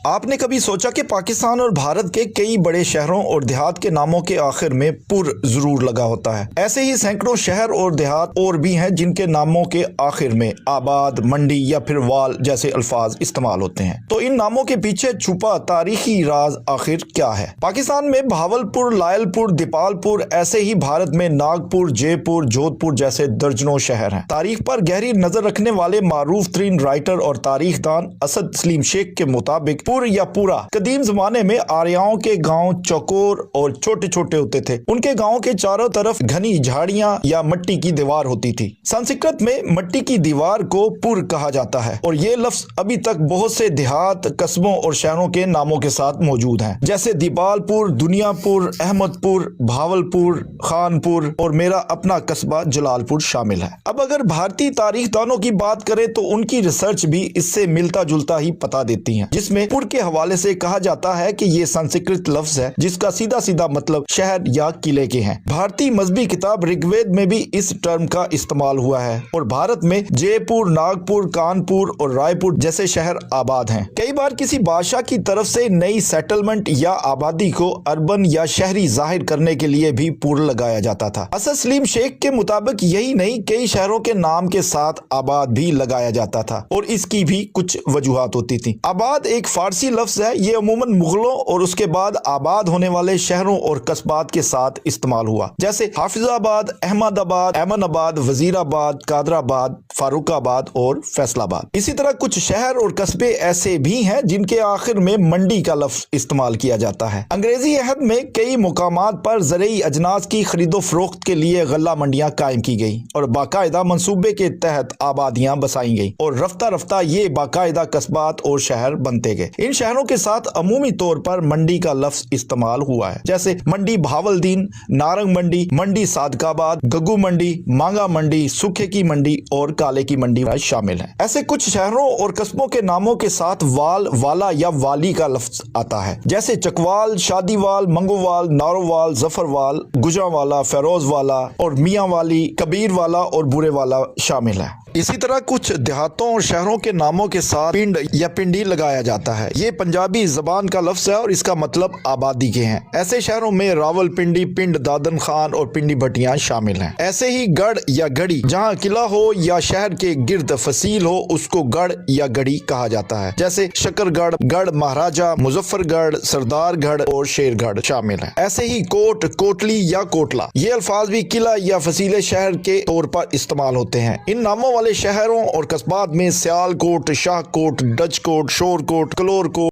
آپ نے کبھی سوچا کہ پاکستان اور بھارت کے کئی بڑے شہروں اور دیہات کے ناموں کے آخر میں پر ضرور لگا ہوتا ہے؟ ایسے ہی سینکڑوں شہر اور دیہات اور بھی ہیں جن کے ناموں کے آخر میں آباد، منڈی یا پھر وال جیسے الفاظ استعمال ہوتے ہیں۔ تو ان ناموں کے پیچھے چھپا تاریخی راز آخر کیا ہے؟ پاکستان میں بہاول پور، لائل پور، دیپال پور، ایسے ہی بھارت میں ناگپور، جے پور، جودھ پور جیسے درجنوں شہر ہیں۔ تاریخ پر گہری نظر رکھنے والے معروف ترین رائٹر اور تاریخ دان اسد سلیم شیخ کے مطابق پور یا پورا قدیم زمانے میں آریاؤں کے گاؤں چوکور اور چھوٹے چھوٹے ہوتے تھے۔ ان کے گاؤں کے چاروں طرف گھنی جھاڑیاں یا مٹی کی دیوار ہوتی تھی۔ سنسکرت میں مٹی کی دیوار کو پور کہا جاتا ہے اور یہ لفظ ابھی تک بہت سے دیہات، قصبوں اور شہروں کے ناموں کے ساتھ موجود ہیں، جیسے دیپال پور، دنیا پور، احمد پور، بہاول پور، خان پور اور میرا اپنا قصبہ جلال پور شامل ہے۔ اب اگر بھارتی تاریخ دانوں کی بات کریں تو ان کی ریسرچ بھی اس سے ملتا جلتا ہی پتا دیتی ہیں، جس میں پور کے حوالے سے کہا جاتا ہے کہ یہ سنسکرت لفظ ہے جس کا سیدھا سیدھا مطلب شہر یا قلعے کے ہیں۔ بھارتی مذہبی کتاب رگ وید میں بھی اس ٹرم کا استعمال ہوا ہے اور بھارت میں جے پور، ناگپور، کانپور اور رائے پور جیسے شہر آباد ہیں۔ کئی بار کسی بادشاہ کی طرف سے نئی سیٹلمنٹ یا آبادی کو اربن یا شہری ظاہر کرنے کے لیے بھی پور لگایا جاتا تھا۔ اسد سلیم شیخ کے مطابق یہی نہیں، کئی شہروں کے نام کے ساتھ آباد بھی لگایا جاتا تھا اور اس کی بھی کچھ وجوہات ہوتی تھی۔ آباد ایک فارسی لفظ ہے، یہ عموماً مغلوں اور اس کے بعد آباد ہونے والے شہروں اور قصبات کے ساتھ استعمال ہوا، جیسے حافظ آباد، احمد آباد، ایمن آباد، وزیر آباد، قادر آباد، فاروق آباد اور فیصل آباد۔ اسی طرح کچھ شہر اور قصبے ایسے بھی ہیں جن کے آخر میں منڈی کا لفظ استعمال کیا جاتا ہے۔ انگریزی عہد میں کئی مقامات پر زرعی اجناس کی خرید و فروخت کے لیے غلہ منڈیاں قائم کی گئی اور باقاعدہ منصوبے کے تحت آبادیاں بسائی گئی اور رفتہ رفتہ یہ باقاعدہ قصبات اور شہر بنتے گئے۔ ان شہروں کے ساتھ عمومی طور پر منڈی کا لفظ استعمال ہوا ہے، جیسے منڈی بہاولدین، نارنگ منڈی، منڈی صادق آباد، گگو منڈی، مانگا منڈی، سکھے کی منڈی اور کالے کی منڈی شامل ہیں۔ ایسے کچھ شہروں اور قصبوں کے ناموں کے ساتھ وال، والا یا والی کا لفظ آتا ہے، جیسے چکوال، شادی وال، منگووال، نارووال، ظفروال، گجرانوالا، فیروز والا اور میاں والی، کبیر والا اور برے والا شامل ہے۔ اسی طرح کچھ دیہاتوں اور شہروں کے ناموں کے ساتھ پنڈ یا پنڈی لگایا جاتا ہے۔ یہ پنجابی زبان کا لفظ ہے اور اس کا مطلب آبادی کے ہیں۔ ایسے شہروں میں راول پنڈی، پنڈ دادن خان اور پنڈی بھٹیاں شامل ہیں۔ ایسے ہی گڑھ یا گڑھی، جہاں قلعہ ہو یا شہر کے گرد فصیل ہو اس کو گڑھ یا گڑھی کہا جاتا ہے، جیسے شکر گڑھ، گڑھ مہاراجہ، مظفر گڑھ، سردار گڑھ اور شیر گڑھ شامل ہیں۔ ایسے ہی کوٹ، کوٹلی یا کوٹلا، یہ الفاظ بھی قلعہ یا فصیل شہر کے طور پر استعمال ہوتے ہیں۔ ان ناموں والے شہروں اور قصبات میں سیال کوٹ، شاہ کوٹ، ڈچ کوٹ، شور کوٹ، کلور کوٹ،